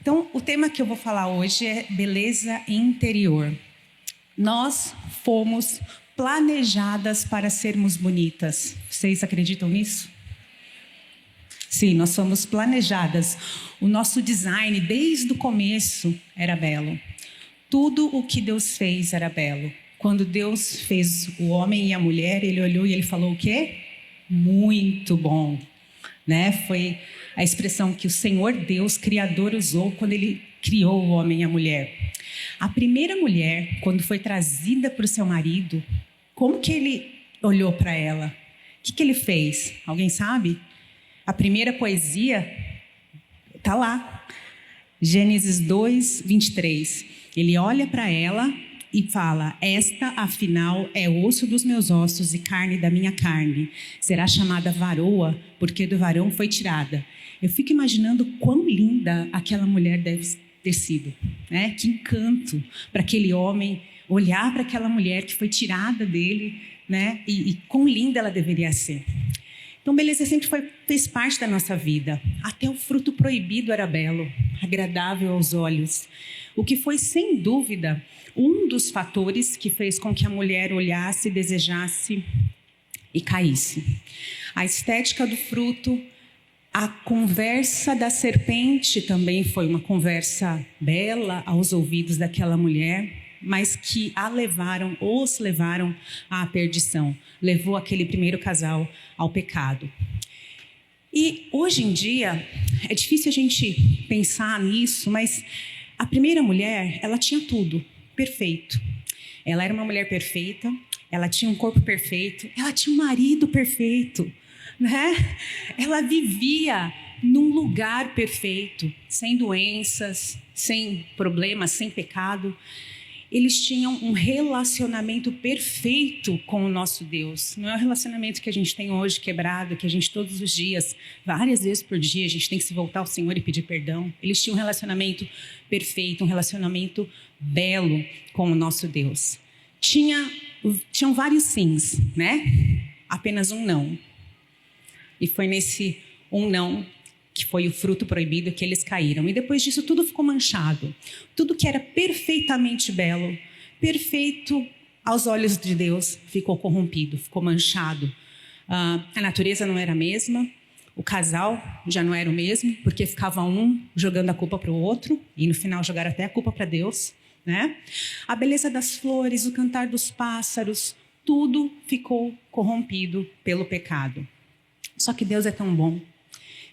Então, o tema que eu vou falar hoje é beleza interior. Nós fomos planejadas para sermos bonitas. Vocês acreditam nisso? Sim, nós fomos planejadas. O nosso design, desde o começo, era belo. Tudo o que Deus fez era belo. Quando Deus fez o homem e a mulher, Ele olhou e Ele falou o quê? Muito bom. Né? Foi a expressão que o Senhor Deus, Criador, usou quando Ele criou o homem e a mulher. A primeira mulher, quando foi trazida para o seu marido, como que Ele olhou para ela? O que Ele fez? Alguém sabe? A primeira poesia está lá. Gênesis 2, 23. Ele olha para ela e fala: esta, afinal, é osso dos meus ossos e carne da minha carne. Será chamada varoa, porque do varão foi tirada. Eu fico imaginando quão linda aquela mulher deve ter sido, né? Que encanto para aquele homem olhar para aquela mulher que foi tirada dele, né? E quão linda ela deveria ser. Então, beleza sempre fez parte da nossa vida. Até o fruto proibido era belo, agradável aos olhos. O que foi, sem dúvida, um dos fatores que fez com que a mulher olhasse, desejasse e caísse. A estética do fruto, a conversa da serpente também foi uma conversa bela aos ouvidos daquela mulher, mas que os levaram à perdição. Levou aquele primeiro casal ao pecado. E hoje em dia, é difícil a gente pensar nisso, mas a primeira mulher, ela tinha tudo, perfeito. Ela era uma mulher perfeita, ela tinha um corpo perfeito, ela tinha um marido perfeito, né? Ela vivia num lugar perfeito, sem doenças, sem problemas, sem pecado. Eles tinham um relacionamento perfeito com o nosso Deus. Não é o relacionamento que a gente tem hoje quebrado, que a gente todos os dias, várias vezes por dia, a gente tem que se voltar ao Senhor e pedir perdão. Eles tinham um relacionamento perfeito, um relacionamento belo com o nosso Deus. Tinham vários sims, né? Apenas um não. E foi nesse um não que foi o fruto proibido, que eles caíram. E depois disso, tudo ficou manchado. Tudo que era perfeitamente belo, perfeito aos olhos de Deus, ficou corrompido, ficou manchado. A natureza não era a mesma, o casal já não era o mesmo, porque ficava um jogando a culpa para o outro, e no final jogaram até a culpa para Deus, né? A beleza das flores, o cantar dos pássaros, tudo ficou corrompido pelo pecado. Só que Deus é tão bom,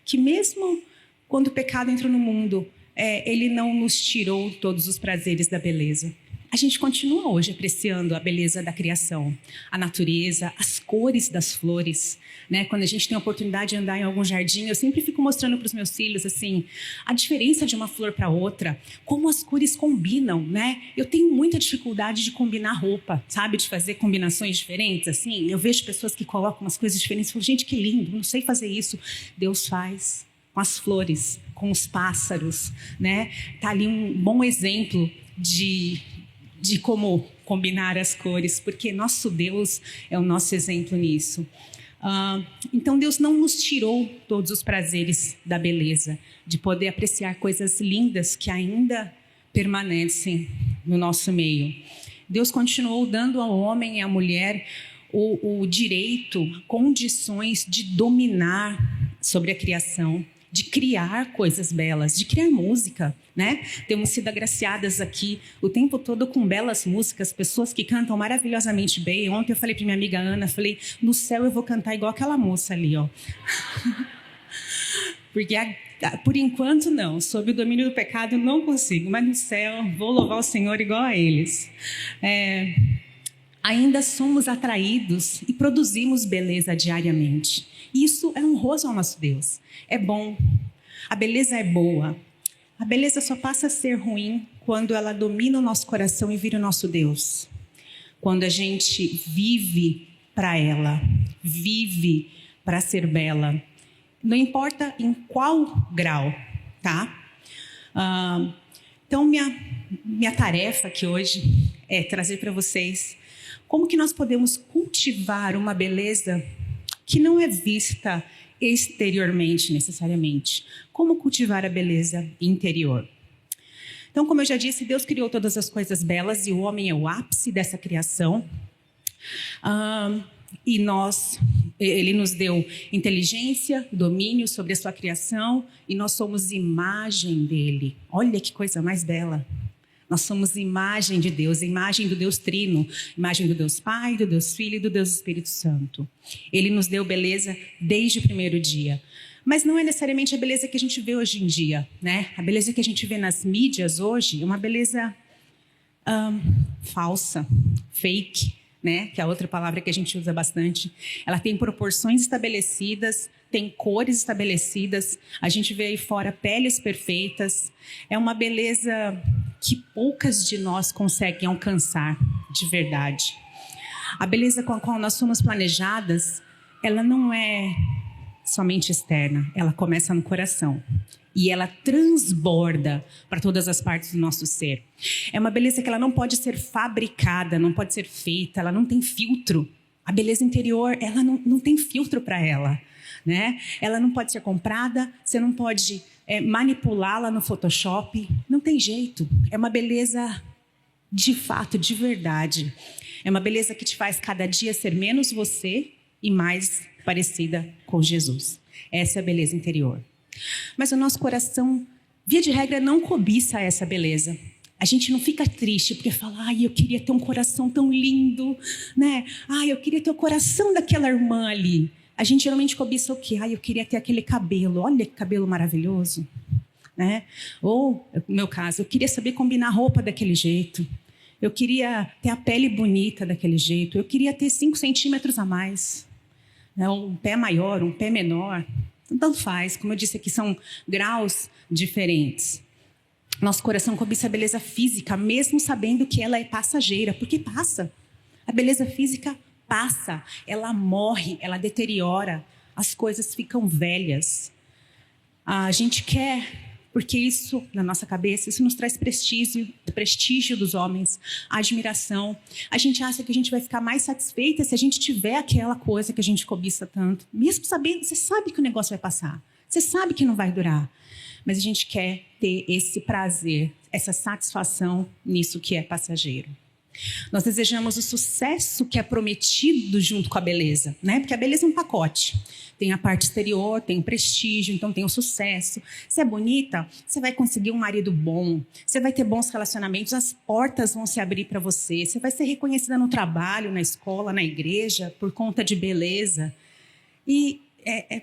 que mesmo quando o pecado entrou no mundo, Ele não nos tirou todos os prazeres da beleza. A gente continua hoje apreciando a beleza da criação, a natureza, as cores das flores, né? Quando a gente tem a oportunidade de andar em algum jardim, eu sempre fico mostrando para os meus filhos assim, a diferença de uma flor para outra, como as cores combinam, né? Eu tenho muita dificuldade de combinar roupa, sabe? De fazer combinações diferentes, assim. Eu vejo pessoas que colocam umas coisas diferentes e falo, gente, que lindo, não sei fazer isso. Deus faz com as flores, com os pássaros, né? Tá ali um bom exemplo de como combinar as cores, porque nosso Deus é o nosso exemplo nisso. Então Deus não nos tirou todos os prazeres da beleza, de poder apreciar coisas lindas que ainda permanecem no nosso meio. Deus continuou dando ao homem e à mulher o direito, condições de dominar sobre a criação, de criar coisas belas, de criar música, né? Temos sido agraciadas aqui o tempo todo com belas músicas, pessoas que cantam maravilhosamente bem. Ontem eu falei para minha amiga Ana, falei, no céu eu vou cantar igual aquela moça ali, ó. Porque por enquanto não, sob o domínio do pecado não consigo, mas no céu vou louvar o Senhor igual a eles. Ainda somos atraídos e produzimos beleza diariamente. Isso é honroso ao nosso Deus. É bom. A beleza é boa. A beleza só passa a ser ruim quando ela domina o nosso coração e vira o nosso Deus. Quando a gente vive para ela, vive para ser bela. Não importa em qual grau, tá? Então, minha tarefa aqui hoje é trazer para vocês como que nós podemos cultivar uma beleza que não é vista exteriormente necessariamente. Como cultivar a beleza interior? Então, como eu já disse, Deus criou todas as coisas belas e o homem é o ápice dessa criação. E Ele nos deu inteligência, domínio sobre a sua criação e nós somos imagem dele. Olha que coisa mais bela. Nós somos imagem de Deus, imagem do Deus Trino, imagem do Deus Pai, do Deus Filho e do Deus Espírito Santo. Ele nos deu beleza desde o primeiro dia. Mas não é necessariamente a beleza que a gente vê hoje em dia, né? A beleza que a gente vê nas mídias hoje é uma beleza falsa, fake, né? Que é a outra palavra que a gente usa bastante. Ela tem proporções estabelecidas, tem cores estabelecidas. A gente vê aí fora peles perfeitas. É uma beleza que poucas de nós conseguem alcançar de verdade. A beleza com a qual nós somos planejadas, ela não é somente externa, ela começa no coração. E ela transborda para todas as partes do nosso ser. É uma beleza que ela não pode ser fabricada, não pode ser feita, ela não tem filtro. A beleza interior, ela não tem filtro para ela, né? Ela não pode ser comprada, você não pode manipulá-la no Photoshop, não tem jeito. É uma beleza de fato, de verdade. É uma beleza que te faz cada dia ser menos você e mais parecida com Jesus. Essa é a beleza interior. Mas o nosso coração, via de regra, não cobiça essa beleza. A gente não fica triste porque fala, ai, eu queria ter um coração tão lindo, né? Ai, eu queria ter o coração daquela irmã ali. A gente geralmente cobiça o quê? Ai, eu queria ter aquele cabelo, olha que cabelo maravilhoso, né? Ou, no meu caso, eu queria saber combinar roupa daquele jeito. Eu queria ter a pele bonita daquele jeito. Eu queria ter 5 centímetros a mais, né? Um pé maior, um pé menor. Tanto faz, como eu disse aqui, são graus diferentes. Nosso coração cobiça a beleza física, mesmo sabendo que ela é passageira, porque passa. A beleza física passa, ela morre, ela deteriora, as coisas ficam velhas. A gente quer, porque isso, na nossa cabeça, isso nos traz prestígio dos homens, admiração. A gente acha que a gente vai ficar mais satisfeita se a gente tiver aquela coisa que a gente cobiça tanto. Mesmo sabendo, você sabe que o negócio vai passar. Você sabe que não vai durar. Mas a gente quer ter esse prazer, essa satisfação nisso que é passageiro. Nós desejamos o sucesso que é prometido junto com a beleza, né? Porque a beleza é um pacote. Tem a parte exterior, tem o prestígio, então tem o sucesso. Se é bonita, você vai conseguir um marido bom, você vai ter bons relacionamentos, as portas vão se abrir para você, você vai ser reconhecida no trabalho, na escola, na igreja, por conta de beleza. E é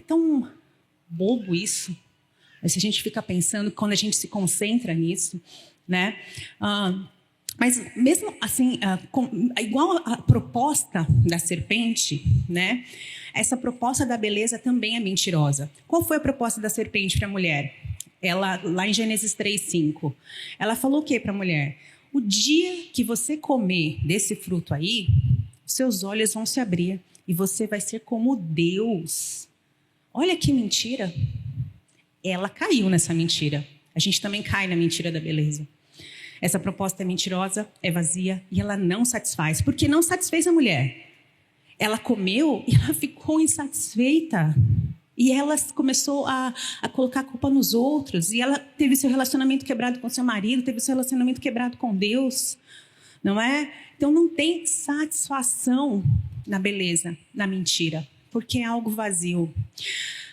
tão bobo isso. Mas se a gente fica pensando, quando a gente se concentra nisso, né? Mas mesmo assim, igual a proposta da serpente, né? Essa proposta da beleza também é mentirosa. Qual foi a proposta da serpente para a mulher? Ela, lá em Gênesis 3:5, ela falou o que para a mulher? O dia que você comer desse fruto aí, seus olhos vão se abrir e você vai ser como Deus. Olha que mentira. Ela caiu nessa mentira. A gente também cai na mentira da beleza. Essa proposta é mentirosa, é vazia e ela não satisfaz. Porque não satisfez a mulher. Ela comeu e ela ficou insatisfeita. E ela começou a colocar a culpa nos outros. E ela teve seu relacionamento quebrado com seu marido, teve seu relacionamento quebrado com Deus. Não é? Então não tem satisfação na beleza, na mentira. Porque é algo vazio.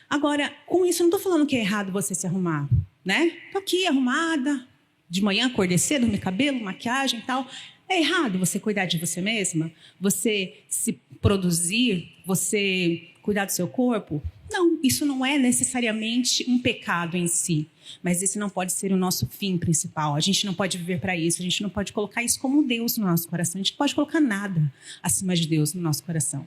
Agora, com isso, eu não estou falando que é errado você se arrumar. Né? Estou aqui arrumada. De manhã, acordei cedo, meu cabelo, maquiagem e tal. É errado você cuidar de você mesma? Você se produzir? Você cuidar do seu corpo? Não, isso não é necessariamente um pecado em si. Mas esse não pode ser o nosso fim principal. A gente não pode viver para isso. A gente não pode colocar isso como Deus no nosso coração. A gente não pode colocar nada acima de Deus no nosso coração.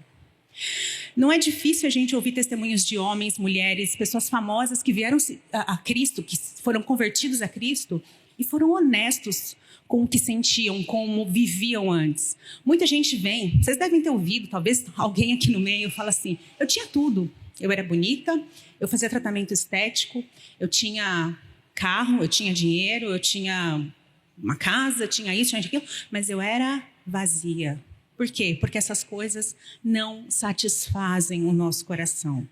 Não é difícil a gente ouvir testemunhos de homens, mulheres, pessoas famosas que vieram a Cristo, que foram convertidos a Cristo e foram honestos com o que sentiam, como viviam antes. Muita gente vem, vocês devem ter ouvido, talvez alguém aqui no meio fala assim, eu tinha tudo, eu era bonita, eu fazia tratamento estético, eu tinha carro, eu tinha dinheiro, eu tinha uma casa, tinha isso, tinha aquilo, mas eu era vazia. Por quê? Porque essas coisas não satisfazem o nosso coração.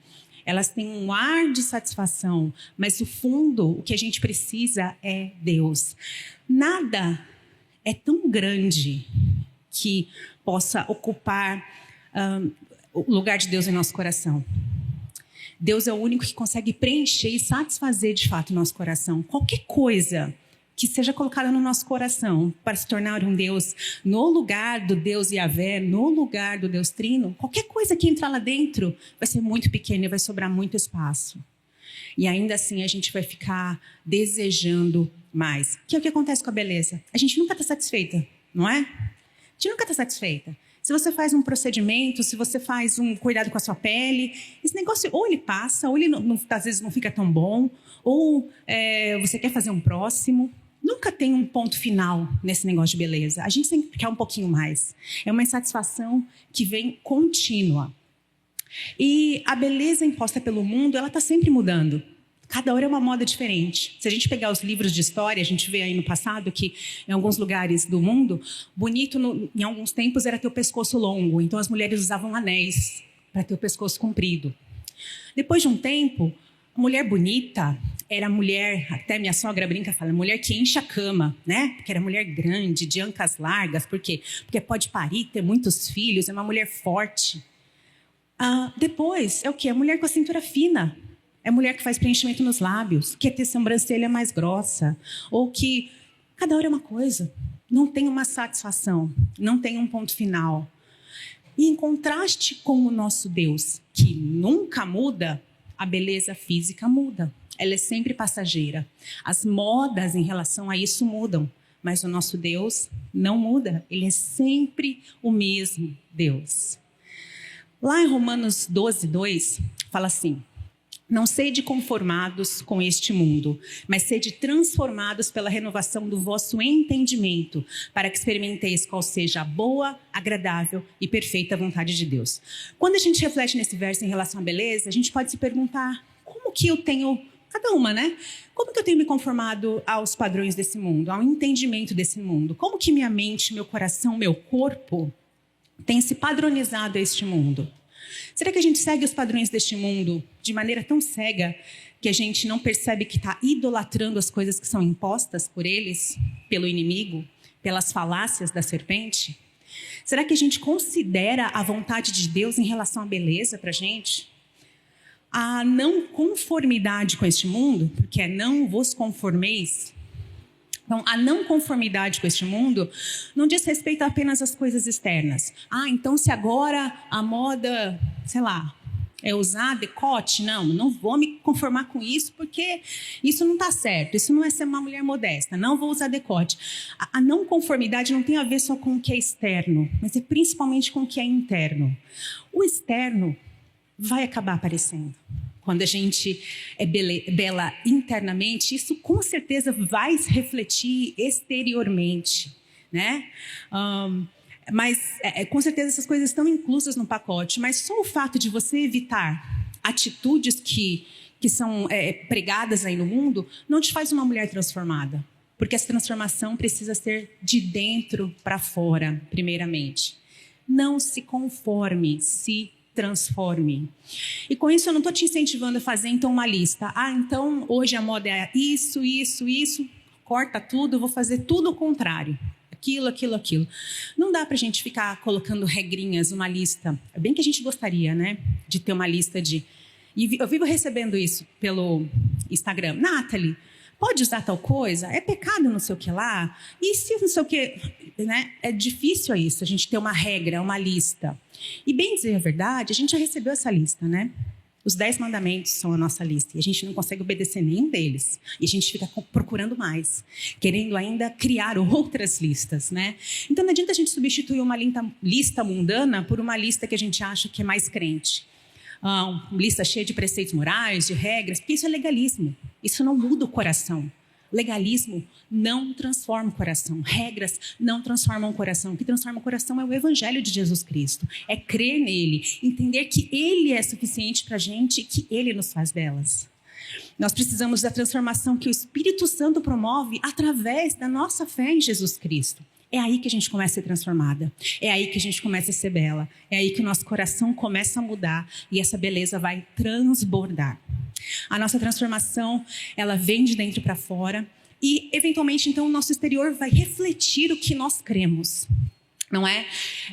elas têm um ar de satisfação, mas o fundo, o que a gente precisa é Deus. Nada é tão grande que possa ocupar o lugar de Deus em nosso coração. Deus é o único que consegue preencher e satisfazer de fato o nosso coração. Qualquer coisa que seja colocada no nosso coração para se tornar um Deus no lugar do Deus Yahvé, no lugar do Deus Trino, qualquer coisa que entrar lá dentro vai ser muito pequena e vai sobrar muito espaço. E ainda assim a gente vai ficar desejando mais. Que é o que acontece com a beleza. A gente nunca está satisfeita, não é? A gente nunca está satisfeita. Se você faz um procedimento, se você faz um cuidado com a sua pele, esse negócio ou ele passa, ou ele às vezes não fica tão bom, ou você quer fazer um próximo. Nunca tem um ponto final nesse negócio de beleza. A gente sempre quer um pouquinho mais. É uma insatisfação que vem contínua. E a beleza imposta pelo mundo, ela está sempre mudando. Cada hora é uma moda diferente. Se a gente pegar os livros de história, a gente vê aí no passado que em alguns lugares do mundo, bonito em alguns tempos era ter o pescoço longo. Então as mulheres usavam anéis para ter o pescoço comprido. Depois de um tempo, a mulher bonita era mulher, até minha sogra brinca, fala, mulher que enche a cama, né? Porque era mulher grande, de ancas largas. Por quê? Porque pode parir, ter muitos filhos, é uma mulher forte. Depois é o quê? A mulher com a cintura fina. É mulher que faz preenchimento nos lábios, quer ter sobrancelha mais grossa, ou que cada hora é uma coisa, não tem uma satisfação, não tem um ponto final. E em contraste com o nosso Deus, que nunca muda, a beleza física muda. Ela é sempre passageira. As modas em relação a isso mudam, mas o nosso Deus não muda, ele é sempre o mesmo Deus. Lá em Romanos 12, 2, fala assim: não sede conformados com este mundo, mas sede transformados pela renovação do vosso entendimento, para que experimenteis qual seja a boa, agradável e perfeita vontade de Deus. Quando a gente reflete nesse verso em relação à beleza, a gente pode se perguntar, como que eu tenho, cada uma, né? Como que eu tenho me conformado aos padrões desse mundo, ao entendimento desse mundo? Como que minha mente, meu coração, meu corpo tem se padronizado a este mundo? Será que a gente segue os padrões deste mundo de maneira tão cega que a gente não percebe que está idolatrando as coisas que são impostas por eles, pelo inimigo, pelas falácias da serpente? Será que a gente considera a vontade de Deus em relação à beleza para a gente? A não conformidade com este mundo, porque é não vos conformeis. Então, a não conformidade com este mundo não diz respeito apenas às coisas externas. Então se agora a moda, sei lá, é usar decote, não vou me conformar com isso porque isso não está certo, isso não é ser uma mulher modesta, não vou usar decote. A não conformidade não tem a ver só com o que é externo, mas é principalmente com o que é interno. O externo vai acabar aparecendo. Quando a gente é bela internamente, isso com certeza vai se refletir exteriormente, né? Mas com certeza essas coisas estão inclusas no pacote, mas só o fato de você evitar atitudes que são pregadas aí no mundo não te faz uma mulher transformada, porque essa transformação precisa ser de dentro para fora, primeiramente. Não se conforme, se transforme. E com isso eu não estou te incentivando a fazer então uma lista. Então hoje a moda é isso, corta tudo, eu vou fazer tudo o contrário. Aquilo. Não dá para a gente ficar colocando regrinhas, uma lista. É bem que a gente gostaria, né? De ter uma lista de... E eu vivo recebendo isso pelo Instagram. Nathalie, pode usar tal coisa? É pecado não sei o que lá? E se não sei o que... Né? É difícil isso, a gente ter uma regra, uma lista. E bem dizer a verdade, a gente já recebeu essa lista, né? Os 10 mandamentos são a nossa lista. E a gente não consegue obedecer nenhum deles. E a gente fica procurando mais. Querendo ainda criar outras listas, né? Então não adianta a gente substituir uma lista mundana por uma lista que a gente acha que é mais crente. Uma lista cheia de preceitos morais, de regras. Porque isso é legalismo. Isso não muda o coração. Legalismo não transforma o coração. Regras não transformam o coração. O que transforma o coração é o Evangelho de Jesus Cristo. É crer nele, entender que ele é suficiente para a gente e que ele nos faz belas. Nós precisamos da transformação que o Espírito Santo promove através da nossa fé em Jesus Cristo. É aí que a gente começa a ser transformada. É aí que a gente começa a ser bela. É aí que o nosso coração começa a mudar e essa beleza vai transbordar. A nossa transformação, ela vem de dentro para fora e, eventualmente, então, o nosso exterior vai refletir o que nós cremos. Não é?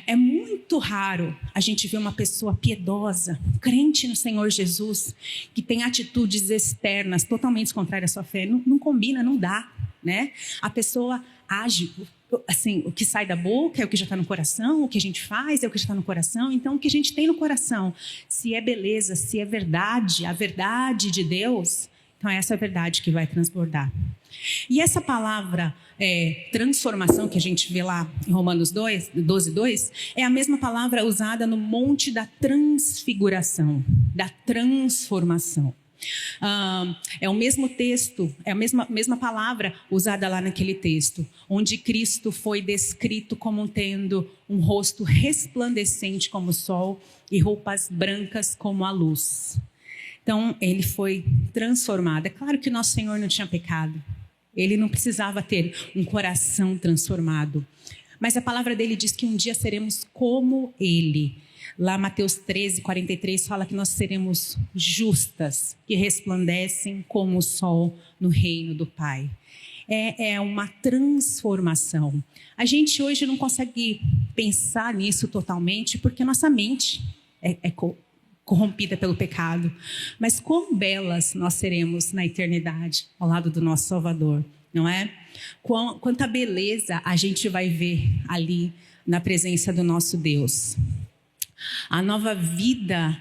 É muito raro a gente ver uma pessoa piedosa, crente no Senhor Jesus, que tem atitudes externas totalmente contrárias à sua fé. Não combina, não dá, né? A pessoa age, assim, o que sai da boca é o que já está no coração, o que a gente faz é o que está no coração. Então, o que a gente tem no coração, se é beleza, se é verdade, a verdade de Deus, então essa é a verdade que vai transbordar. E essa palavra transformação que a gente vê lá em Romanos 12:2, é a mesma palavra usada no Monte da Transfiguração, da transformação. É o mesmo texto, é a mesma palavra usada lá naquele texto, onde Cristo foi descrito como tendo um rosto resplandecente como o sol e roupas brancas como a luz. Então, ele foi transformado. É claro que o nosso Senhor não tinha pecado. Ele não precisava ter um coração transformado. Mas a palavra dele diz que um dia seremos como ele. Lá Mateus 13:43 fala que nós seremos justas, que resplandecem como o sol no reino do Pai. É uma transformação. A gente hoje não consegue pensar nisso totalmente porque nossa mente é corrompida pelo pecado. Mas quão belas nós seremos na eternidade, ao lado do nosso Salvador, não é? Quanta beleza a gente vai ver ali na presença do nosso Deus. A nova vida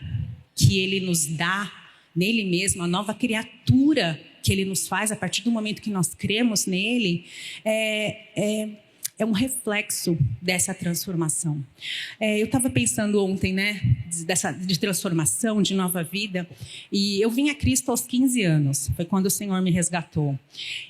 que Ele nos dá nele mesmo, a nova criatura que Ele nos faz a partir do momento que nós cremos nele, é um reflexo dessa transformação. Eu estava pensando ontem, né, de transformação, de nova vida, e eu vim a Cristo aos 15 anos, foi quando o Senhor me resgatou.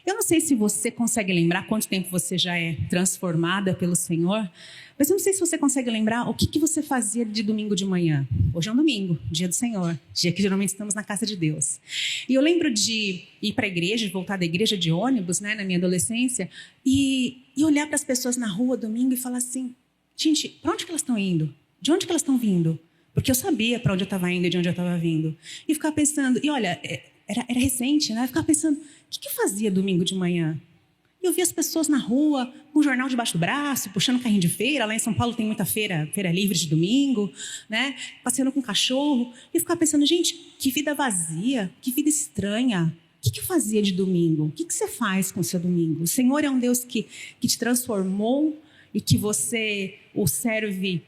Eu não sei se você consegue lembrar quanto tempo você já é transformada pelo Senhor, mas eu não sei se você consegue lembrar o que você fazia de domingo de manhã. Hoje é um domingo, dia do Senhor, dia que geralmente estamos na casa de Deus. E eu lembro de ir para a igreja, voltar da igreja de ônibus, né, na minha adolescência, e olhar para as pessoas na rua domingo e falar assim, gente, para onde que elas estão indo? De onde que elas estão vindo? Porque eu sabia para onde eu estava indo e de onde eu estava vindo. E ficar pensando, e olha, era recente, né? Ficar pensando, o que eu fazia domingo de manhã? Eu via as pessoas na rua, com o jornal debaixo do braço, puxando carrinho de feira. Lá em São Paulo tem muita feira livre de domingo, né? Passeando com cachorro. E ficar pensando, gente, que vida vazia, que vida estranha. O que eu fazia de domingo? O que você faz com o seu domingo? O Senhor é um Deus que te transformou e que você o serve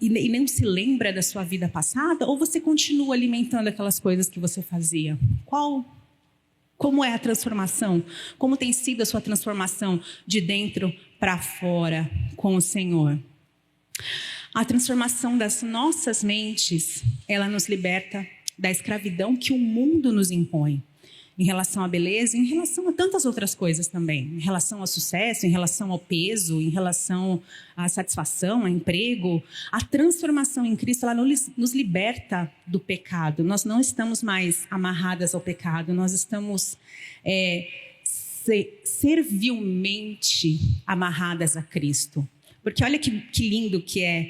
e nem se lembra da sua vida passada? Ou você continua alimentando aquelas coisas que você fazia? Como é a transformação? Como tem sido a sua transformação de dentro para fora com o Senhor? A transformação das nossas mentes, ela nos liberta da escravidão que o mundo nos impõe. Em relação à beleza, em relação a tantas outras coisas também. Em relação ao sucesso, em relação ao peso, em relação à satisfação, ao emprego. A transformação em Cristo, ela nos liberta do pecado. Nós não estamos mais amarradas ao pecado. Nós estamos servilmente amarradas a Cristo. Porque olha que lindo que é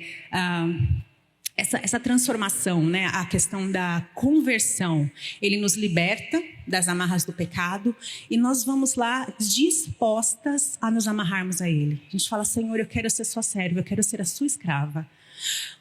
essa transformação, né? A questão da conversão. Ele nos liberta das amarras do pecado e nós vamos lá dispostas a nos amarrarmos a Ele. A gente fala, Senhor, eu quero ser sua serva, eu quero ser a sua escrava.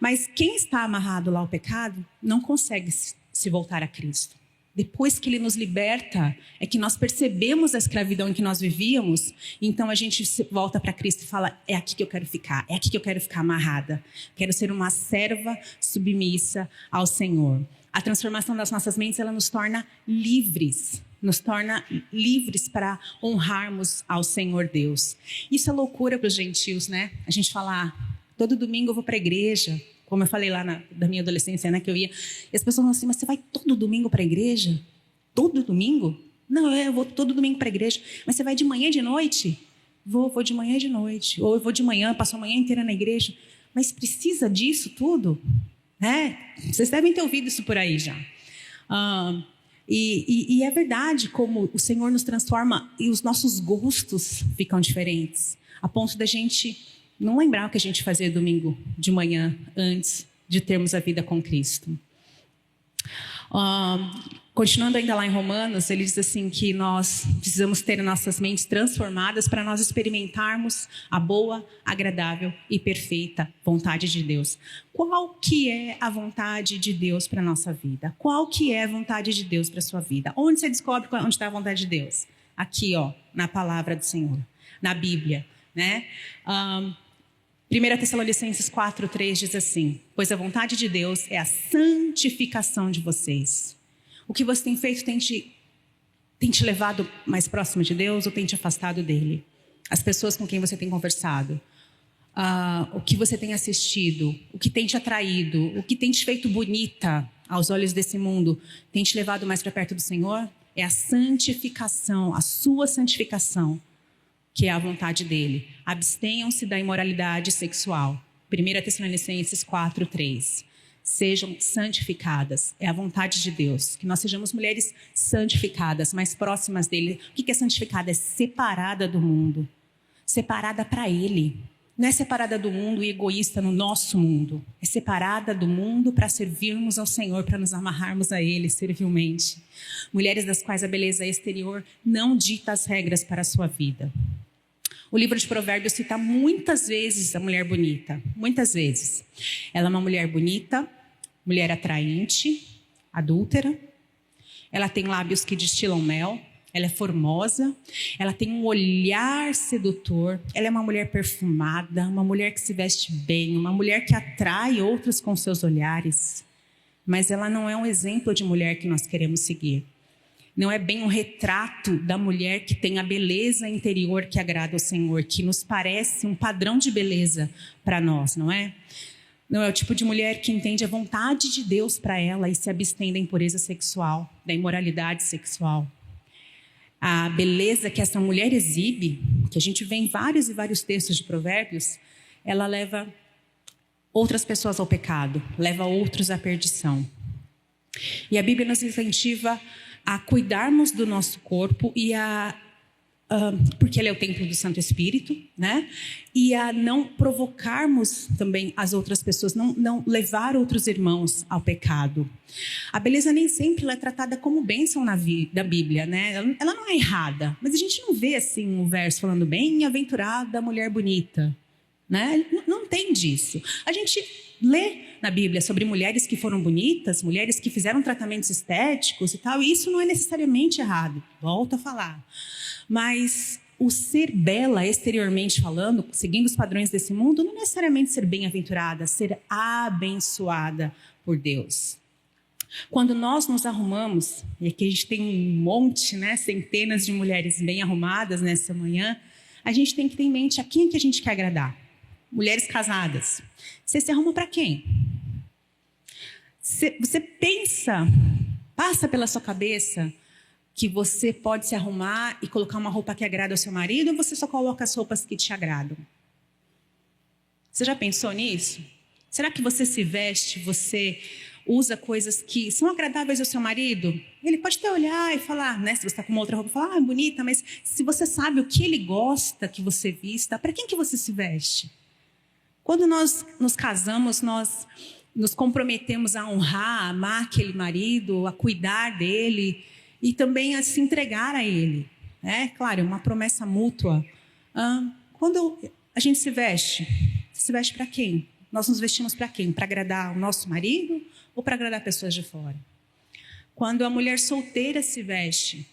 Mas quem está amarrado lá ao pecado não consegue se voltar a Cristo. Depois que Ele nos liberta, é que nós percebemos a escravidão em que nós vivíamos, então a gente volta para Cristo e fala, é aqui que eu quero ficar, é aqui que eu quero ficar amarrada. Quero ser uma serva submissa ao Senhor. A transformação das nossas mentes, ela nos torna livres para honrarmos ao Senhor Deus. Isso é loucura para os gentios, né? A gente fala, todo domingo eu vou para a igreja. Como eu falei lá da minha adolescência, né, que eu ia. E as pessoas falam assim, mas você vai todo domingo para a igreja? Todo domingo? Não, eu vou todo domingo para a igreja. Mas você vai de manhã e de noite? Vou de manhã e de noite. Ou eu vou de manhã, passo a manhã inteira na igreja. Mas precisa disso tudo? Né? Vocês devem ter ouvido isso por aí já. E é verdade como o Senhor nos transforma e os nossos gostos ficam diferentes, a ponto da gente não lembrar o que a gente fazia domingo de manhã antes de termos a vida com Cristo. Continuando ainda lá em Romanos, ele diz assim que nós precisamos ter nossas mentes transformadas para nós experimentarmos a boa, agradável e perfeita vontade de Deus. Qual que é a vontade de Deus para a nossa vida? Qual que é a vontade de Deus para a sua vida? Onde você descobre onde está a vontade de Deus? Aqui, na palavra do Senhor, na Bíblia, né? 1 Tessalonicenses 4:3 diz assim: pois a vontade de Deus é a santificação de vocês. O que você tem feito tem te levado mais próximo de Deus ou tem te afastado dele? As pessoas com quem você tem conversado, o que você tem assistido, o que tem te atraído, o que tem te feito bonita aos olhos desse mundo, tem te levado mais para perto do Senhor? É a santificação, a sua santificação, que é a vontade dele. Abstenham-se da imoralidade sexual. 1 Tessalonicenses 4:3. Sejam santificadas. É a vontade de Deus. Que nós sejamos mulheres santificadas, mais próximas dele. O que é santificada? É separada do mundo. Separada para ele. Não é separada do mundo e egoísta no nosso mundo. É separada do mundo para servirmos ao Senhor, para nos amarrarmos a ele servilmente. Mulheres das quais a beleza exterior não dita as regras para a sua vida. O livro de Provérbios cita muitas vezes a mulher bonita. Muitas vezes. Ela é uma mulher bonita, mulher atraente, adúltera. Ela tem lábios que destilam mel. Ela é formosa. Ela tem um olhar sedutor. Ela é uma mulher perfumada, uma mulher que se veste bem, uma mulher que atrai outros com seus olhares. Mas ela não é um exemplo de mulher que nós queremos seguir. Não é bem um retrato da mulher que tem a beleza interior que agrada ao Senhor, que nos parece um padrão de beleza para nós, não é? Não é o tipo de mulher que entende a vontade de Deus para ela e se abstém da impureza sexual, da imoralidade sexual. A beleza que essa mulher exibe, que a gente vê em vários e vários textos de Provérbios, ela leva outras pessoas ao pecado, leva outros à perdição. E a Bíblia nos incentiva a cuidarmos do nosso corpo e porque ele é o templo do Santo Espírito, né? E a não provocarmos também as outras pessoas, não levar outros irmãos ao pecado. A beleza nem sempre é tratada como bênção da Bíblia, né? Ela não é errada, mas a gente não vê assim um verso falando bem-aventurada mulher bonita, né? Não tem disso. A gente lê na Bíblia sobre mulheres que foram bonitas, mulheres que fizeram tratamentos estéticos e tal, e isso não é necessariamente errado, volto a falar. Mas o ser bela exteriormente falando, seguindo os padrões desse mundo, não é necessariamente ser bem-aventurada, ser abençoada por Deus. Quando nós nos arrumamos, e aqui a gente tem um monte, né, centenas de mulheres bem arrumadas nessa manhã, a gente tem que ter em mente a quem que a gente quer agradar. Mulheres casadas. Você se arruma para quem? Você passa pela sua cabeça que você pode se arrumar e colocar uma roupa que agrada ao seu marido ou você só coloca as roupas que te agradam? Você já pensou nisso? Será que você se veste, você usa coisas que são agradáveis ao seu marido? Ele pode até olhar e falar, né? Se você está com uma outra roupa, falar, bonita, mas se você sabe o que ele gosta que você vista, para quem que você se veste? Quando nós nos casamos, nós nos comprometemos a honrar, a amar aquele marido, a cuidar dele e também a se entregar a ele. É claro, é uma promessa mútua. Quando a gente se veste para quem? Nós nos vestimos para quem? Para agradar o nosso marido ou para agradar pessoas de fora? Quando a mulher solteira se veste,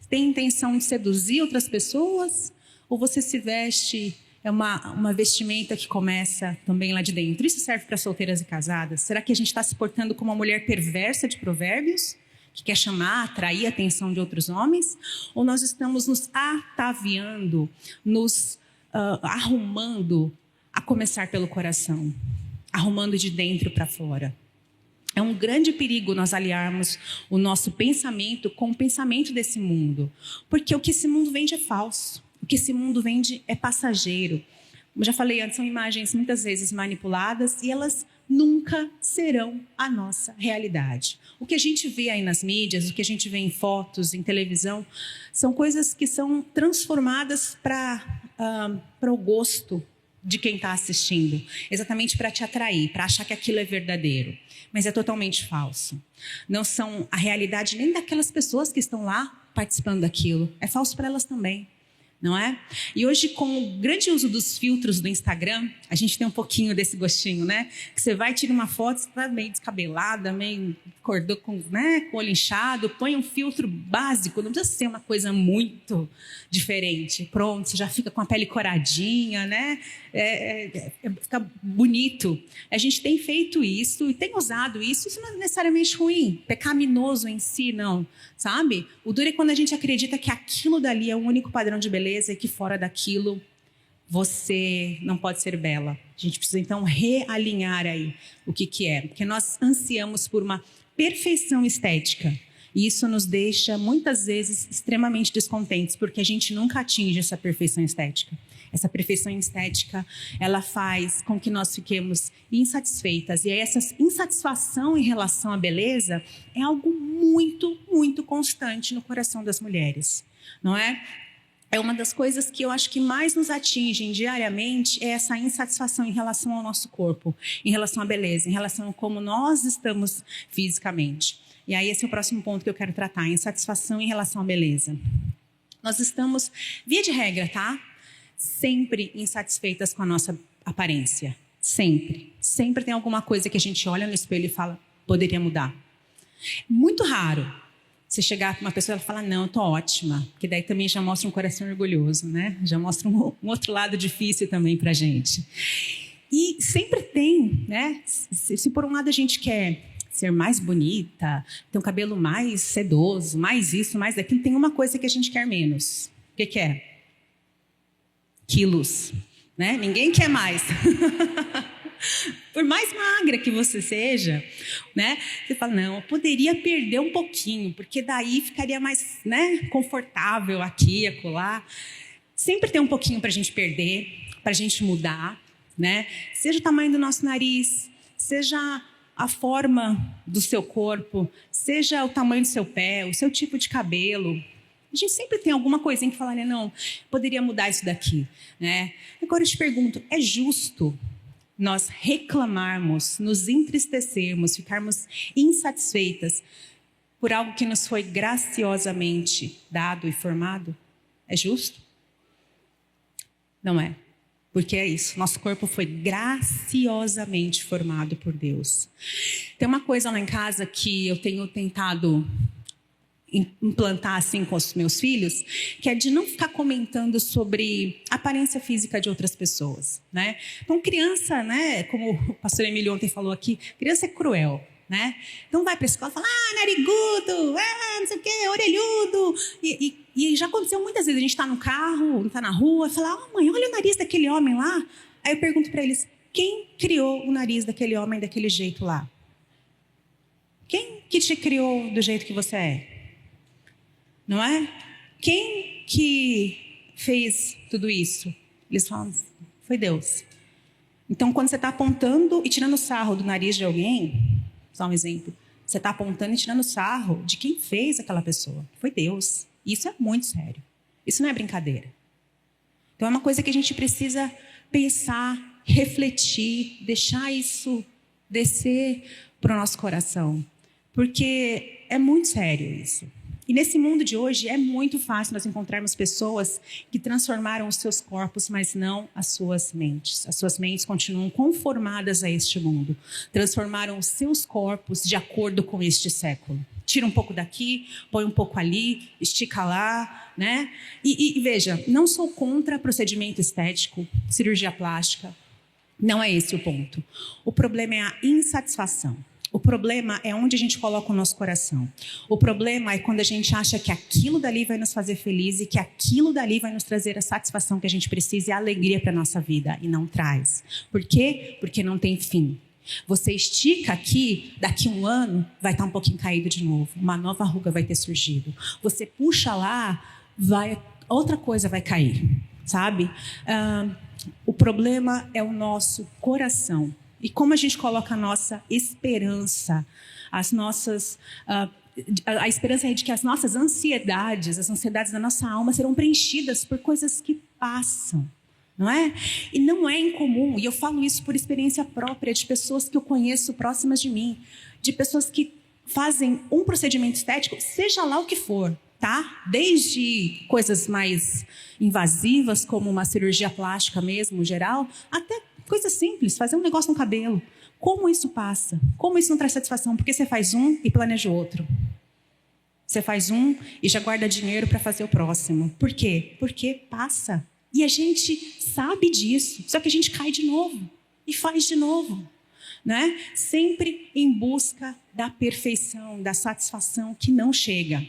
tem intenção de seduzir outras pessoas? Ou você se veste... É uma vestimenta que começa também lá de dentro. Isso serve para solteiras e casadas? Será que a gente está se portando como uma mulher perversa de Provérbios? Que quer chamar, atrair a atenção de outros homens? Ou nós estamos nos ataviando, nos arrumando, a começar pelo coração? Arrumando de dentro para fora. É um grande perigo nós aliarmos o nosso pensamento com o pensamento desse mundo. Porque o que esse mundo vende é falso. O que esse mundo vende é passageiro. Como já falei antes, são imagens muitas vezes manipuladas e elas nunca serão a nossa realidade. O que a gente vê aí nas mídias, o que a gente vê em fotos, em televisão, são coisas que são transformadas para o gosto de quem está assistindo, exatamente para te atrair, para achar que aquilo é verdadeiro. Mas é totalmente falso. Não são a realidade nem daquelas pessoas que estão lá participando daquilo. É falso para elas também, não é? E hoje, com o grande uso dos filtros do Instagram, a gente tem um pouquinho desse gostinho, né? Que você vai, tira uma foto, você está meio descabelada, meio acordou com o olho inchado, põe um filtro básico, não precisa ser uma coisa muito diferente. Pronto, você já fica com a pele coradinha, né? Fica bonito. A gente tem feito isso e tem usado isso. Isso não é necessariamente ruim, pecaminoso em si, não. Sabe? O duro é quando a gente acredita que aquilo dali é o único padrão de beleza e que fora daquilo você não pode ser bela. A gente precisa então realinhar aí o que é. Porque nós ansiamos por uma perfeição estética. E isso nos deixa muitas vezes extremamente descontentes, porque a gente nunca atinge essa perfeição estética. Essa perfeição estética, ela faz com que nós fiquemos insatisfeitas. E aí essa insatisfação em relação à beleza é algo muito, muito constante no coração das mulheres, não é? É uma das coisas que eu acho que mais nos atingem diariamente, é essa insatisfação em relação ao nosso corpo, em relação à beleza, em relação a como nós estamos fisicamente. E aí esse é o próximo ponto que eu quero tratar, insatisfação em relação à beleza. Nós estamos, via de regra, tá? Sempre insatisfeitas com a nossa aparência. Sempre. Sempre tem alguma coisa que a gente olha no espelho e fala, poderia mudar. Muito raro você chegar para uma pessoa e falar, não, eu tô ótima. Porque daí também já mostra um coração orgulhoso, né? Já mostra um outro lado difícil também pra gente. E sempre tem, né? Se por um lado a gente quer ser mais bonita, ter um cabelo mais sedoso, mais isso, mais aquilo, tem uma coisa que a gente quer menos. O que é? Quilos, né? Ninguém quer mais. Por mais magra que você seja, né? Você fala, não, eu poderia perder um pouquinho, porque daí ficaria mais, né, confortável aqui, acolá. Sempre tem um pouquinho para a gente perder, para a gente mudar, né? Seja o tamanho do nosso nariz, seja a forma do seu corpo, seja o tamanho do seu pé, o seu tipo de cabelo. A gente sempre tem alguma coisinha que falaria, não, poderia mudar isso daqui, né? Agora eu te pergunto, é justo nós reclamarmos, nos entristecermos, ficarmos insatisfeitas por algo que nos foi graciosamente dado e formado? É justo? Não é. Porque é isso, nosso corpo foi graciosamente formado por Deus. Tem uma coisa lá em casa que eu tenho tentado implantar assim com os meus filhos, que é de não ficar comentando sobre a aparência física de outras pessoas, né? Então criança, né, como o pastor Emílio ontem falou aqui, criança é cruel, né? Então vai para a escola e fala, narigudo, não sei o quê, orelhudo, e já aconteceu muitas vezes, a gente está no carro, está na rua, e fala, mãe, olha o nariz daquele homem lá. Aí eu pergunto para eles, quem criou o nariz daquele homem daquele jeito lá? Quem que te criou do jeito que você é? Não é? Quem que fez tudo isso? Eles falam, foi Deus. Então, quando você está apontando e tirando sarro do nariz de alguém, só um exemplo, você está apontando e tirando sarro de quem fez aquela pessoa. Foi Deus. Isso é muito sério. Isso não é brincadeira. Então, é uma coisa que a gente precisa pensar, refletir, deixar isso descer para o nosso coração. Porque é muito sério isso. E nesse mundo de hoje é muito fácil nós encontrarmos pessoas que transformaram os seus corpos, mas não as suas mentes. As suas mentes continuam conformadas a este mundo. Transformaram os seus corpos de acordo com este século. Tira um pouco daqui, põe um pouco ali, estica lá, né? E veja, não sou contra procedimento estético, cirurgia plástica. Não é esse o ponto. O problema é a insatisfação. O problema é onde a gente coloca o nosso coração. O problema é quando a gente acha que aquilo dali vai nos fazer feliz e que aquilo dali vai nos trazer a satisfação que a gente precisa e a alegria para a nossa vida. E não traz. Por quê? Porque não tem fim. Você estica aqui, daqui um ano, vai estar um pouquinho caído de novo. Uma nova ruga vai ter surgido. Você puxa lá, outra coisa vai cair. Sabe? O problema é o nosso coração. E como a gente coloca a nossa esperança, a esperança é de que as nossas ansiedades, as ansiedades da nossa alma serão preenchidas por coisas que passam, não é? E não é incomum, e eu falo isso por experiência própria de pessoas que eu conheço próximas de mim, de pessoas que fazem um procedimento estético, seja lá o que for, tá? Desde coisas mais invasivas, como uma cirurgia plástica mesmo, geral, até coisas simples, fazer um negócio no cabelo. Como isso passa? Como isso não traz satisfação? Porque você faz um e planeja o outro. Você faz um e já guarda dinheiro para fazer o próximo. Por quê? Porque passa. E a gente sabe disso, só que a gente cai de novo e faz de novo, né? Sempre em busca da perfeição, da satisfação que não chega.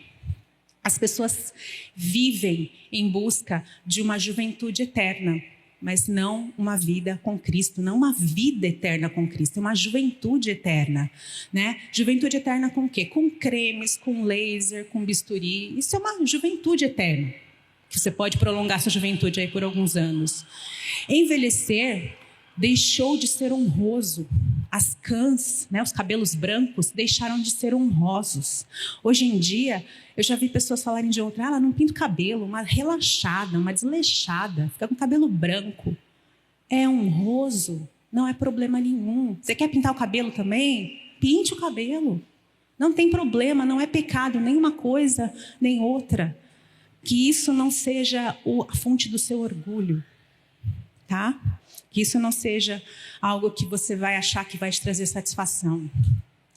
As pessoas vivem em busca de uma juventude eterna, mas não uma vida com Cristo, não uma vida eterna com Cristo, uma juventude eterna, né? Juventude eterna com o quê? Com cremes, com laser, com bisturi. Isso é uma juventude eterna, que você pode prolongar sua juventude aí por alguns anos. Envelhecer deixou de ser honroso. As cãs, né, os cabelos brancos, deixaram de ser honrosos. Hoje em dia, eu já vi pessoas falarem de outra, ela não pinta o cabelo, uma relaxada, uma desleixada, fica com o cabelo branco. É honroso, não é problema nenhum. Você quer pintar o cabelo também? Pinte o cabelo. Não tem problema, não é pecado, nem uma coisa, nem outra. Que isso não seja a fonte do seu orgulho, tá? Que isso não seja algo que você vai achar que vai te trazer satisfação.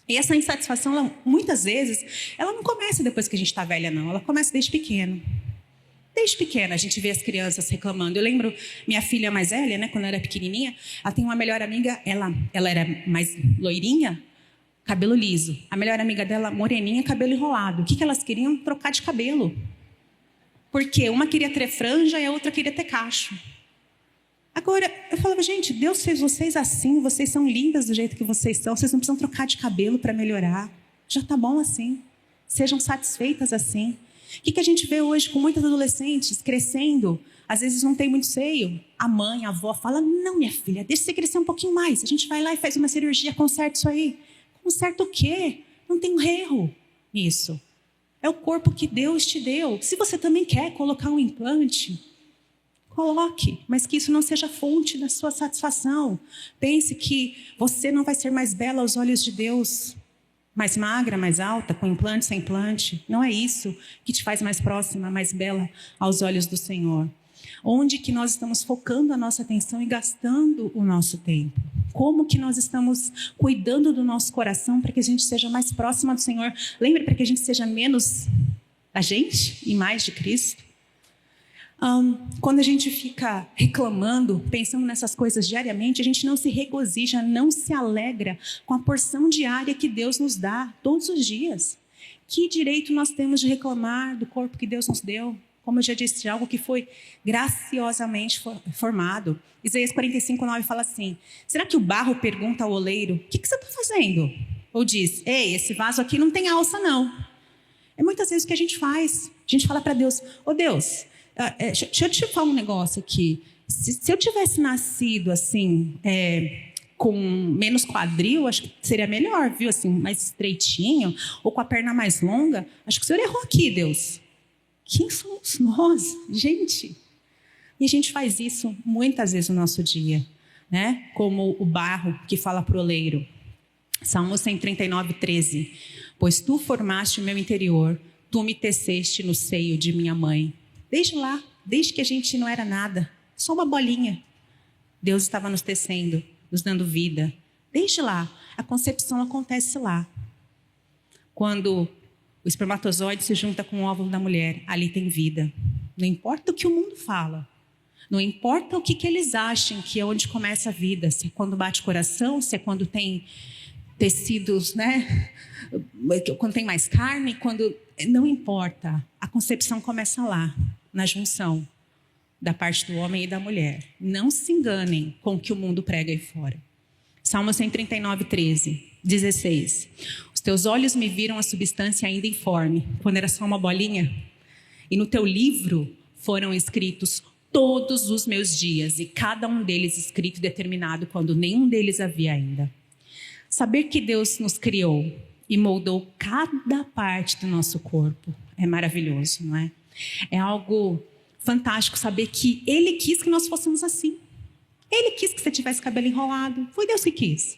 E essa insatisfação, muitas vezes, ela não começa depois que a gente está velha, não. Ela começa desde pequeno. Desde pequena a gente vê as crianças reclamando. Eu lembro, minha filha mais velha, né, quando ela era pequenininha, ela tem uma melhor amiga, ela era mais loirinha, cabelo liso. A melhor amiga dela, moreninha, cabelo enrolado. O que elas queriam? Trocar de cabelo. Porque uma queria ter franja e a outra queria ter cacho. Agora, eu falava, gente, Deus fez vocês assim, vocês são lindas do jeito que vocês são, vocês não precisam trocar de cabelo para melhorar. Já está bom assim. Sejam satisfeitas assim. O que a gente vê hoje com muitas adolescentes crescendo? Às vezes não tem muito seio. A mãe, a avó fala, não, minha filha, deixa você crescer um pouquinho mais. A gente vai lá e faz uma cirurgia, conserta isso aí. Conserta o quê? Não tem um erro nisso. É o corpo que Deus te deu. Se você também quer colocar um implante, coloque, mas que isso não seja fonte da sua satisfação. Pense que você não vai ser mais bela aos olhos de Deus, mais magra, mais alta, com implante, sem implante. Não é isso que te faz mais próxima, mais bela aos olhos do Senhor. Onde que nós estamos focando a nossa atenção e gastando o nosso tempo? Como que nós estamos cuidando do nosso coração para que a gente seja mais próxima do Senhor? Lembre, para que a gente seja menos da gente e mais de Cristo. Quando a gente fica reclamando, pensando nessas coisas diariamente, a gente não se regozija, não se alegra com a porção diária que Deus nos dá todos os dias. Que direito nós temos de reclamar do corpo que Deus nos deu? Como eu já disse, algo que foi graciosamente formado. Isaías 45:9 fala assim, será que o barro pergunta ao oleiro, o que você está fazendo? Ou diz, ei, esse vaso aqui não tem alça não. É muitas vezes o que a gente faz. A gente fala para Deus, ô Deus, deixa eu te falar um negócio aqui. Se eu tivesse nascido assim, com menos quadril, acho que seria melhor, viu? Assim, mais estreitinho, ou com a perna mais longa. Acho que o Senhor errou aqui, Deus. Quem somos nós, gente? E a gente faz isso muitas vezes no nosso dia, né? Como o barro que fala para o oleiro. Salmo 139:13. Pois tu formaste o meu interior, tu me teceste no seio de minha mãe. Desde lá, desde que a gente não era nada, só uma bolinha, Deus estava nos tecendo, nos dando vida. Desde lá, a concepção acontece lá. Quando o espermatozoide se junta com o óvulo da mulher, ali tem vida. Não importa o que o mundo fala, não importa o que eles acham que é onde começa a vida, se é quando bate o coração, se é quando tem tecidos, né? Quando tem mais carne, não importa, a concepção começa lá, na junção da parte do homem e da mulher. Não se enganem com o que o mundo prega aí fora. Salmo 139:16. Os teus olhos me viram a substância ainda informe, quando era só uma bolinha, e no teu livro foram escritos todos os meus dias, e cada um deles escrito e determinado quando nenhum deles havia ainda. Saber que Deus nos criou e moldou cada parte do nosso corpo é maravilhoso, não é? É algo fantástico saber que Ele quis que nós fôssemos assim. Ele quis que você tivesse cabelo enrolado. Foi Deus que quis.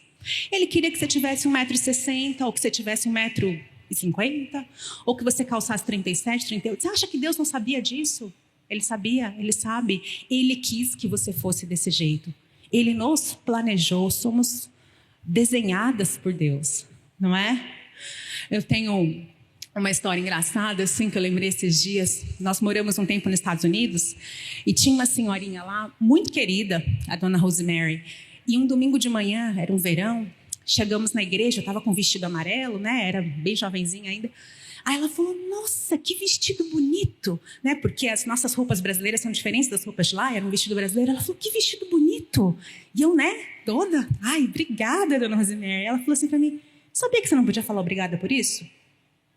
Ele queria que você tivesse 1,60 m, ou que você tivesse 1,50 m, ou que você calçasse 37, 38. Você acha que Deus não sabia disso? Ele sabia, Ele sabe. Ele quis que você fosse desse jeito. Ele nos planejou, somos desenhadas por Deus, não é? Eu tenho uma história engraçada, assim, que eu lembrei esses dias. Nós moramos um tempo nos Estados Unidos e tinha uma senhorinha lá, muito querida, a dona Rosemary. E um domingo de manhã, era um verão, chegamos na igreja, eu estava com um vestido amarelo, né? Era bem jovenzinha ainda. Aí ela falou, nossa, que vestido bonito, né? Porque as nossas roupas brasileiras são diferentes das roupas de lá, era um vestido brasileiro. Ela falou, que vestido bonito. E eu, né, toda, ai, obrigada, dona Rosemary. Ela falou assim para mim, sabia que você não podia falar obrigada por isso?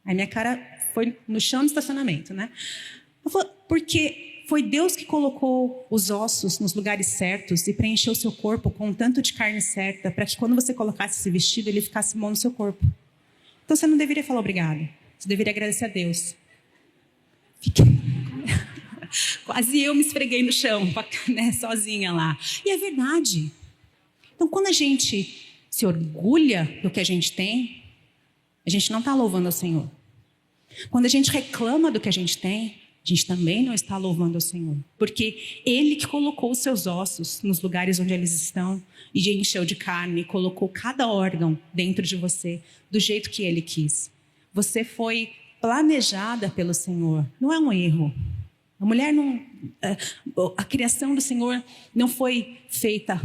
Aí minha cara foi no chão do estacionamento, né? Ela falou, porque foi Deus que colocou os ossos nos lugares certos e preencheu o seu corpo com um tanto de carne certa para que quando você colocasse esse vestido, ele ficasse bom no seu corpo. Então você não deveria falar obrigado. Você deveria agradecer a Deus. Fiquei... Quase eu me esfreguei no chão, né, sozinha lá. E é verdade. Então, quando a gente se orgulha do que a gente tem, a gente não está louvando ao Senhor. Quando a gente reclama do que a gente tem, a gente também não está louvando ao Senhor. Porque Ele que colocou os seus ossos nos lugares onde eles estão e encheu de carne, e colocou cada órgão dentro de você do jeito que Ele quis. Você foi planejada pelo Senhor. Não é um erro. A mulher não... A criação do Senhor não foi feita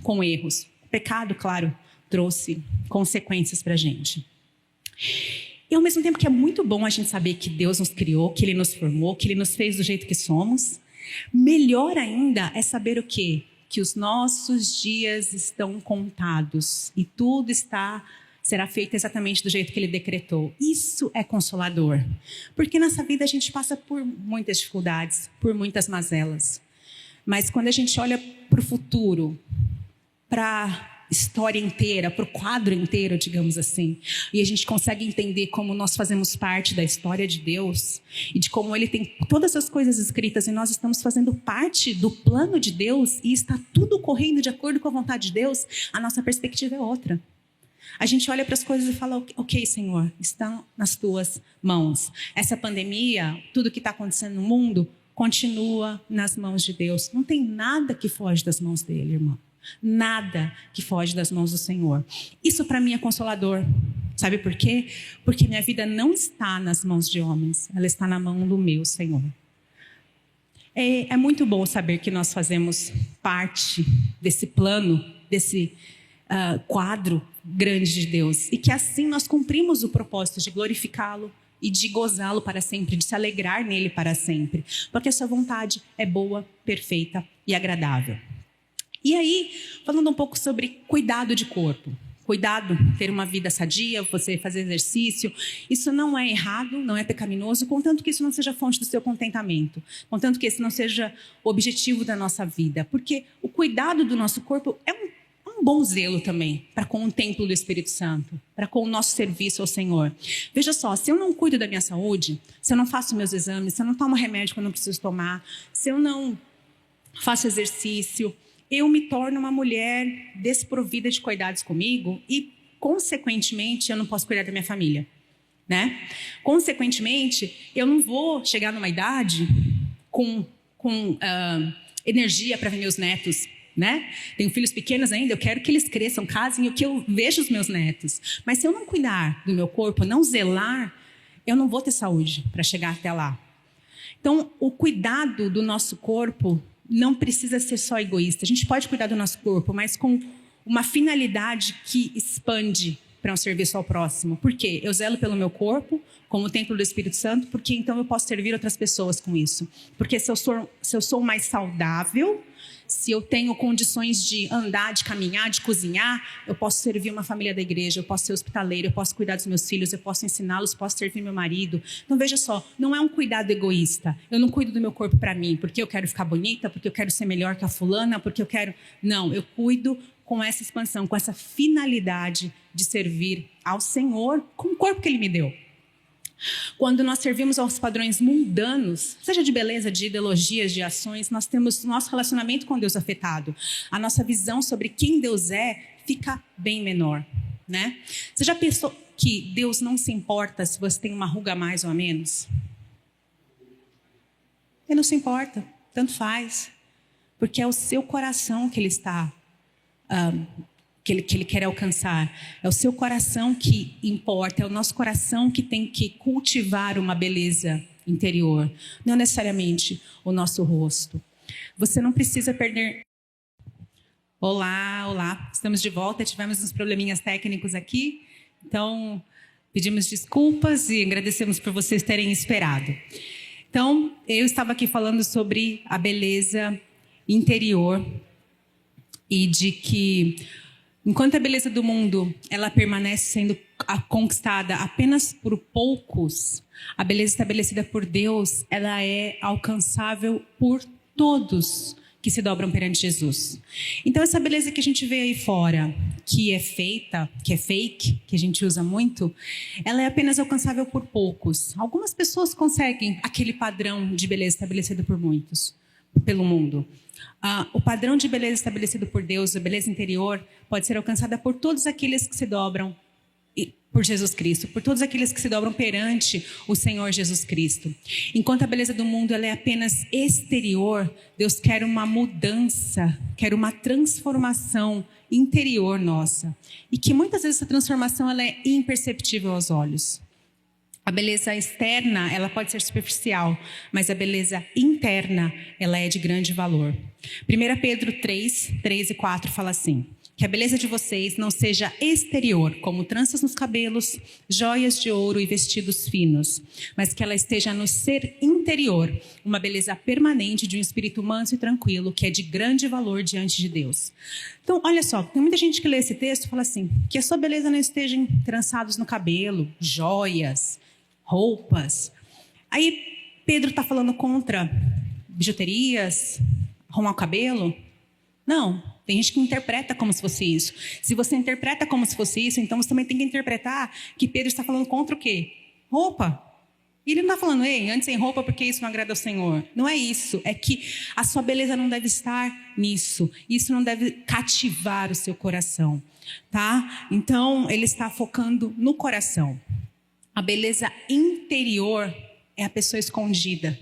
com erros. O pecado, claro, trouxe consequências para a gente. E ao mesmo tempo que é muito bom a gente saber que Deus nos criou, que Ele nos formou, que Ele nos fez do jeito que somos, melhor ainda é saber o quê? Que os nossos dias estão contados e tudo será feito exatamente do jeito que Ele decretou. Isso é consolador, porque nessa vida a gente passa por muitas dificuldades, por muitas mazelas. Mas quando a gente olha para o futuro, para a história inteira, para o quadro inteiro, digamos assim, e a gente consegue entender como nós fazemos parte da história de Deus e de como Ele tem todas as coisas escritas e nós estamos fazendo parte do plano de Deus e está tudo correndo de acordo com a vontade de Deus, a nossa perspectiva é outra. A gente olha para as coisas e fala, ok, Senhor, estão nas tuas mãos. Essa pandemia, tudo que está acontecendo no mundo, continua nas mãos de Deus. Não tem nada que foge das mãos dele, irmão. Nada que foge das mãos do Senhor. Isso para mim é consolador. Sabe por quê? Porque minha vida não está nas mãos de homens. Ela está na mão do meu Senhor. É muito bom saber que nós fazemos parte desse plano, desse quadro grande de Deus. E que assim nós cumprimos o propósito de glorificá-lo e de gozá-lo para sempre, de se alegrar nele para sempre. Porque a sua vontade é boa, perfeita e agradável. E aí, falando um pouco sobre cuidado de corpo. Cuidado, ter uma vida sadia, você fazer exercício. Isso não é errado, não é pecaminoso, contanto que isso não seja fonte do seu contentamento. Contanto que esse não seja o objetivo da nossa vida. Porque o cuidado do nosso corpo é um bom zelo também para com o templo do Espírito Santo, para com o nosso serviço ao Senhor. Veja só, se eu não cuido da minha saúde, se eu não faço meus exames, se eu não tomo remédio quando eu não preciso tomar, se eu não faço exercício, eu me torno uma mulher desprovida de cuidados comigo e, consequentemente, eu não posso cuidar da minha família, né? Consequentemente, eu não vou chegar numa idade com energia para ver meus netos, né? Tenho filhos pequenos ainda, eu quero que eles cresçam, casem, e que eu veja os meus netos. Mas se eu não cuidar do meu corpo, não zelar, eu não vou ter saúde para chegar até lá. Então, o cuidado do nosso corpo não precisa ser só egoísta. A gente pode cuidar do nosso corpo, mas com uma finalidade que expande para um serviço ao próximo. Por quê? Eu zelo pelo meu corpo, como o templo do Espírito Santo, porque então eu posso servir outras pessoas com isso. Porque se eu sou mais saudável, Se eu tenho condições de andar, de caminhar, de cozinhar, eu posso servir uma família da igreja, eu posso ser hospitaleiro, eu posso cuidar dos meus filhos, eu posso ensiná-los, posso servir meu marido. Então veja só, não é um cuidado egoísta. Eu não cuido do meu corpo para mim, porque eu quero ficar bonita, porque eu quero ser melhor que a fulana, porque eu quero... Não, eu cuido com essa expansão, com essa finalidade de servir ao Senhor com o corpo que Ele me deu. Quando nós servimos aos padrões mundanos, seja de beleza, de ideologias, de ações, nós temos nosso relacionamento com Deus afetado. A nossa visão sobre quem Deus é fica bem menor, né? Você já pensou que Deus não se importa se você tem uma ruga a mais ou a menos? Ele não se importa, tanto faz. Porque é o seu coração que Ele está... que ele quer alcançar. É o seu coração que importa, é o nosso coração que tem que cultivar uma beleza interior, não necessariamente o nosso rosto. Você não precisa perder... Olá, estamos de volta, tivemos uns probleminhas técnicos aqui, então pedimos desculpas e agradecemos por vocês terem esperado. Então, eu estava aqui falando sobre a beleza interior e de que enquanto a beleza do mundo ela permanece sendo conquistada apenas por poucos, a beleza estabelecida por Deus ela é alcançável por todos que se dobram perante Jesus. Então essa beleza que a gente vê aí fora, que é feita, que é fake, que a gente usa muito, ela é apenas alcançável por poucos. Algumas pessoas conseguem aquele padrão de beleza estabelecido por muitos, pelo mundo. O padrão de beleza estabelecido por Deus, a beleza interior, pode ser alcançada por todos aqueles que se dobram por Jesus Cristo, por todos aqueles que se dobram perante o Senhor Jesus Cristo. Enquanto a beleza do mundo ela é apenas exterior, Deus quer uma mudança, quer uma transformação interior nossa. E que muitas vezes essa transformação ela é imperceptível aos olhos. A beleza externa, ela pode ser superficial, mas a beleza interna, ela é de grande valor. 1 Pedro 3, 3 e 4 fala assim: que a beleza de vocês não seja exterior, como tranças nos cabelos, joias de ouro e vestidos finos, mas que ela esteja no ser interior, uma beleza permanente de um espírito manso e tranquilo, que é de grande valor diante de Deus. Então, olha só, tem muita gente que lê esse texto e fala assim, que a sua beleza não esteja em trançados no cabelo, joias, roupas. Aí Pedro está falando contra bijuterias, arrumar o cabelo? Não, tem gente que interpreta como se fosse isso. Se você interpreta como se fosse isso, então você também tem que interpretar que Pedro está falando contra o quê? Roupa. E ele não está falando, ei, antes sem roupa porque isso não agrada ao Senhor. Não é isso, é que a sua beleza não deve estar nisso. Isso não deve cativar o seu coração, tá? Então, ele está focando no coração. A beleza interior é a pessoa escondida.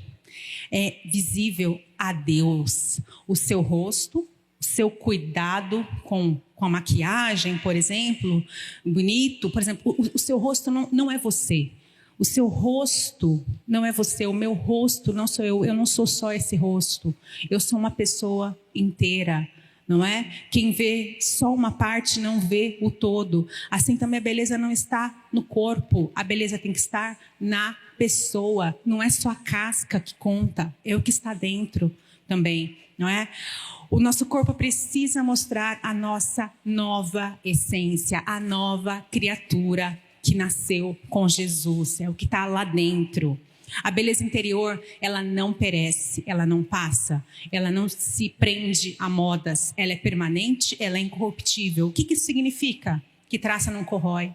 É visível a Deus. O seu rosto, o seu cuidado com a maquiagem, por exemplo, bonito. Por exemplo, o seu rosto não é você. O seu rosto não é você. O meu rosto não sou eu. Eu não sou só esse rosto. Eu sou uma pessoa inteira. Não é? Quem vê só uma parte não vê o todo. Assim também a beleza não está no corpo. A beleza tem que estar na pessoa. Não é só a casca que conta, é o que está dentro também, não é? O nosso corpo precisa mostrar a nossa nova essência, a nova criatura que nasceu com Jesus. É o que está lá dentro. A beleza interior, ela não perece, ela não passa, ela não se prende a modas, ela é permanente, ela é incorruptível. O que isso significa? Que traça não corrói,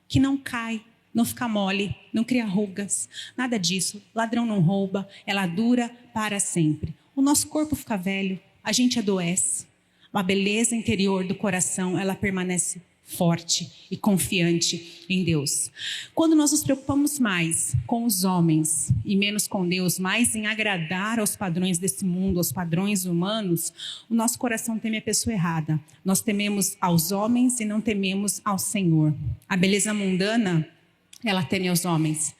que não cai, não fica mole, não cria rugas, nada disso. Ladrão não rouba, ela dura para sempre. O nosso corpo fica velho, a gente adoece. A beleza interior do coração, ela permanece forte e confiante em Deus. Quando nós nos preocupamos mais com os homens e menos com Deus, mais em agradar aos padrões desse mundo, aos padrões humanos, o nosso coração teme a pessoa errada. Nós tememos aos homens e não tememos ao Senhor. A beleza mundana, ela teme aos homens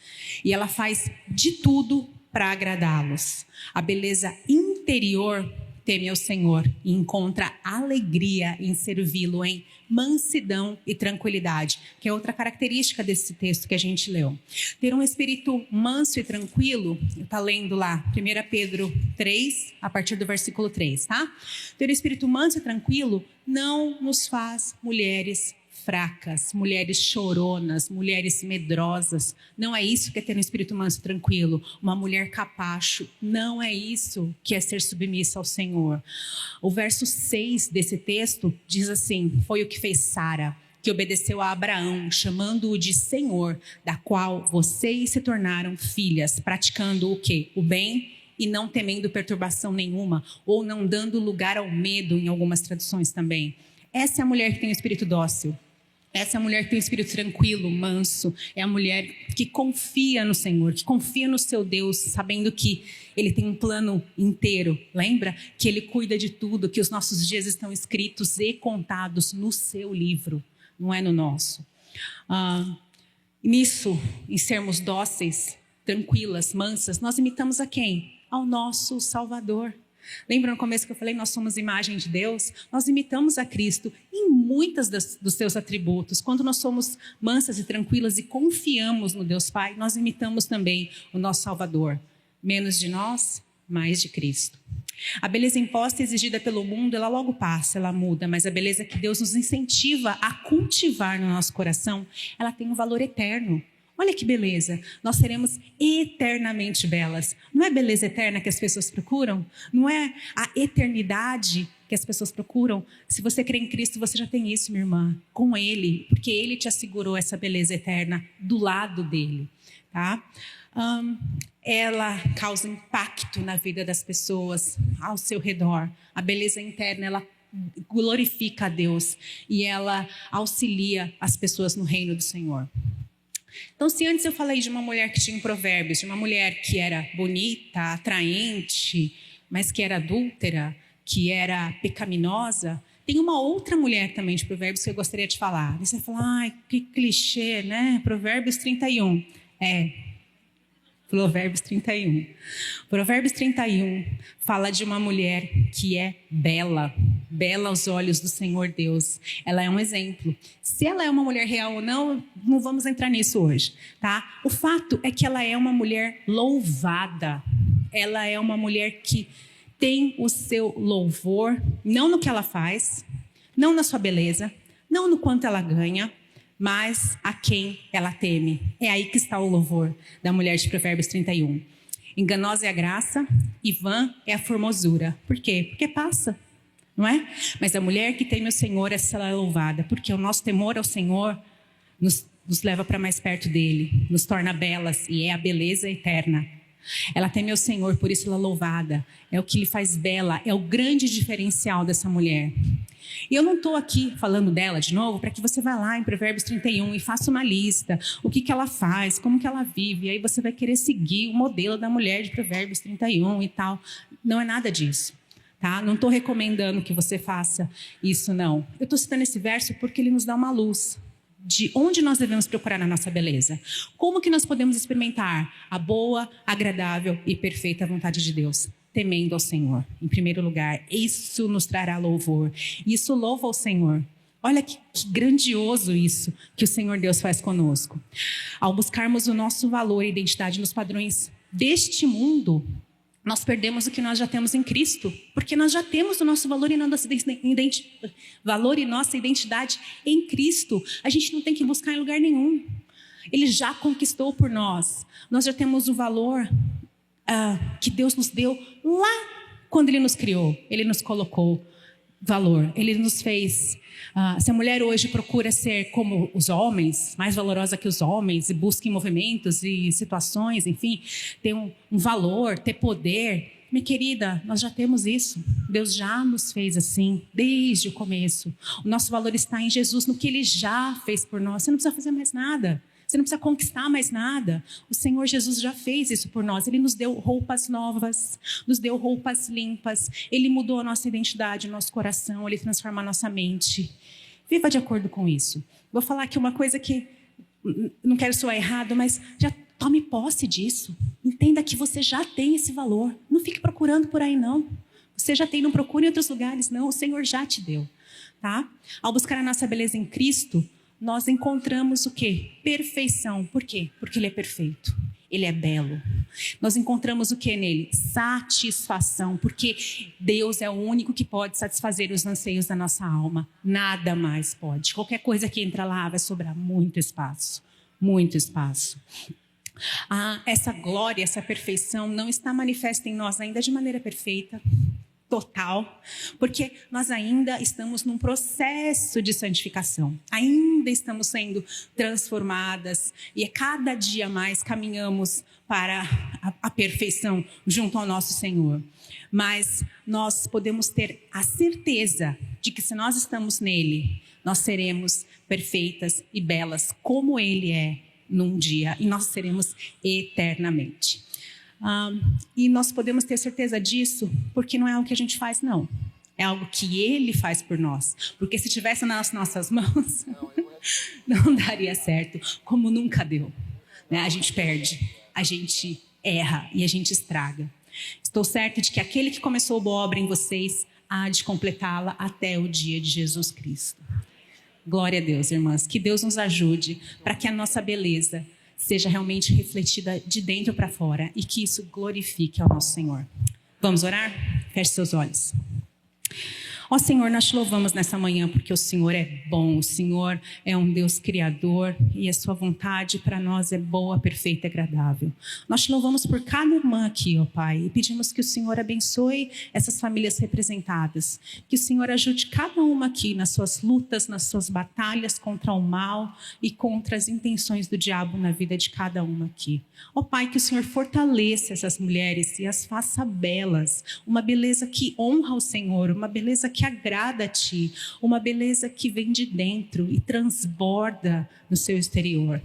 e ela faz de tudo para agradá-los. A beleza interior teme ao Senhor e encontra alegria em servi-lo em mansidão e tranquilidade, que é outra característica desse texto que a gente leu. Ter um espírito manso e tranquilo, está lendo lá 1 Pedro 3, a partir do versículo 3, tá? Ter um espírito manso e tranquilo não nos faz mulheres fracas, mulheres choronas, mulheres medrosas. Não é isso que é ter um espírito manso e tranquilo. Uma mulher capacho. Não é isso que é ser submissa ao Senhor. O verso 6 desse texto diz assim: foi o que fez Sara, que obedeceu a Abraão, chamando-o de Senhor, da qual vocês se tornaram filhas, praticando o quê? O bem e não temendo perturbação nenhuma, ou não dando lugar ao medo, em algumas traduções também. Essa é a mulher que tem o espírito dócil. Essa é a mulher que tem um espírito tranquilo, manso. É a mulher que confia no Senhor, que confia no seu Deus, sabendo que Ele tem um plano inteiro. Lembra? Que Ele cuida de tudo, que os nossos dias estão escritos e contados no seu livro, não é no nosso. Nisso, em sermos dóceis, tranquilas, mansas, nós imitamos a quem? Ao nosso Salvador. Lembra no começo que eu falei, nós somos imagem de Deus? Nós imitamos a Cristo em muitas dos seus atributos. Quando nós somos mansas e tranquilas e confiamos no Deus Pai, nós imitamos também o nosso Salvador. Menos de nós, mais de Cristo. A beleza imposta e exigida pelo mundo, ela logo passa, ela muda, mas a beleza que Deus nos incentiva a cultivar no nosso coração, ela tem um valor eterno. Olha que beleza, nós seremos eternamente belas. Não é beleza eterna que as pessoas procuram? Não é a eternidade que as pessoas procuram? Se você crê em Cristo, você já tem isso, minha irmã, com Ele, porque Ele te assegurou essa beleza eterna do lado dEle, tá? Ela causa impacto na vida das pessoas ao seu redor. A beleza interna, ela glorifica a Deus e ela auxilia as pessoas no reino do Senhor. Então, se antes eu falei de uma mulher que tinha provérbios, de uma mulher que era bonita, atraente, mas que era adúltera, que era pecaminosa, tem uma outra mulher também de provérbios que eu gostaria de falar. Você vai falar, ai, que clichê, né? Provérbios 31. Provérbios 31. Provérbios 31 fala de uma mulher que é bela, bela aos olhos do Senhor Deus. Ela é um exemplo. Se ela é uma mulher real ou não, não vamos entrar nisso hoje, tá? O fato é que ela é uma mulher louvada. Ela é uma mulher que tem o seu louvor, não no que ela faz, não na sua beleza, não no quanto ela ganha, mas a quem ela teme. É aí que está o louvor da mulher de Provérbios 31. Enganosa é a graça e vã é a formosura. Por quê? Porque passa, não é? Mas a mulher que teme o Senhor, essa ela é louvada, porque o nosso temor ao Senhor nos leva para mais perto dele, nos torna belas e é a beleza eterna. Ela teme o Senhor, por isso ela é louvada. É o que lhe faz bela, é o grande diferencial dessa mulher. E eu não estou aqui falando dela de novo para que você vá lá em Provérbios 31 e faça uma lista, o que ela faz, como que ela vive, e aí você vai querer seguir o modelo da mulher de Provérbios 31 e tal. Não é nada disso, tá? Não estou recomendando que você faça isso, não. Eu estou citando esse verso porque ele nos dá uma luz de onde nós devemos procurar na nossa beleza. Como que nós podemos experimentar a boa, agradável e perfeita vontade de Deus? Temendo ao Senhor, em primeiro lugar. Isso nos trará louvor. Isso louva ao Senhor. Olha que grandioso isso que o Senhor Deus faz conosco. Ao buscarmos o nosso valor e identidade nos padrões deste mundo, nós perdemos o que nós já temos em Cristo, porque nós já temos o nosso valor e nossa identidade em Cristo. A gente não tem que buscar em lugar nenhum. Ele já conquistou por nós. Nós já temos o valor que Deus nos deu lá quando Ele nos criou. Ele nos colocou valor. Ele nos fez... se a mulher hoje procura ser como os homens, mais valorosa que os homens, e busca em movimentos e situações, enfim, ter um valor, ter poder... Minha querida, nós já temos isso. Deus já nos fez assim, desde o começo. O nosso valor está em Jesus, no que Ele já fez por nós. Você não precisa fazer mais nada. Você não precisa conquistar mais nada. O Senhor Jesus já fez isso por nós. Ele nos deu roupas novas, nos deu roupas limpas. Ele mudou a nossa identidade, o nosso coração. Ele transforma a nossa mente. Viva de acordo com isso. Vou falar aqui uma coisa que não quero soar errado, mas já tome posse disso. Entenda que você já tem esse valor. Não fique procurando por aí, não. Você já tem, não procure em outros lugares, não. O Senhor já te deu, tá? Ao buscar a nossa beleza em Cristo, nós encontramos o quê? Perfeição. Por quê? Porque Ele é perfeito. Ele é belo. Nós encontramos o que nele? Satisfação, porque Deus é o único que pode satisfazer os anseios da nossa alma. Nada mais pode. Qualquer coisa que entra lá vai sobrar muito espaço. Muito espaço. Essa glória, essa perfeição não está manifesta em nós ainda de maneira perfeita, total, porque nós ainda estamos num processo de santificação, ainda estamos sendo transformadas e a cada dia mais caminhamos para a perfeição junto ao nosso Senhor. Mas nós podemos ter a certeza de que se nós estamos nele, nós seremos perfeitas e belas como Ele é num dia e nós seremos eternamente. E nós podemos ter certeza disso porque não é algo que a gente faz, não. É algo que Ele faz por nós. Porque se tivesse nas nossas mãos, não daria certo, como nunca deu. Né? A gente perde, a gente erra e a gente estraga. Estou certa de que aquele que começou a boa obra em vocês há de completá-la até o dia de Jesus Cristo. Glória a Deus, irmãs. Que Deus nos ajude para que a nossa beleza seja realmente refletida de dentro para fora e que isso glorifique ao nosso Senhor. Vamos orar? Feche seus olhos. Ó Senhor, nós te louvamos nessa manhã porque o Senhor é bom, o Senhor é um Deus criador e a sua vontade para nós é boa, perfeita e agradável. Nós te louvamos por cada irmã aqui, ó Pai, e pedimos que o Senhor abençoe essas famílias representadas, que o Senhor ajude cada uma aqui nas suas lutas, nas suas batalhas contra o mal e contra as intenções do diabo na vida de cada uma aqui. Ó Pai, que o Senhor fortaleça essas mulheres e as faça belas, uma beleza que honra o Senhor, uma beleza que agrada a Ti, uma beleza que vem de dentro e transborda no seu exterior.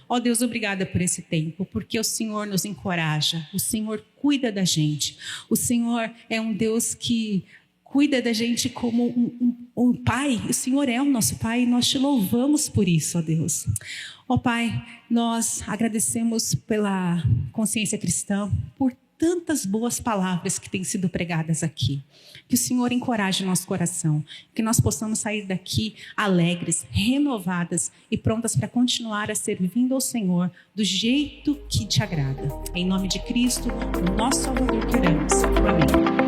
Ó Deus, obrigada por esse tempo, porque o Senhor nos encoraja, o Senhor cuida da gente, o Senhor é um Deus que cuida da gente como um Pai, o Senhor é o nosso Pai e nós te louvamos por isso, ó Deus. Ó Pai, nós agradecemos pela consciência cristã, por tantas boas palavras que têm sido pregadas aqui. Que o Senhor encoraje o nosso coração, que nós possamos sair daqui alegres, renovadas e prontas para continuar a servindo ao Senhor do jeito que te agrada. Em nome de Cristo, o nosso Salvador, que oramos. Amém.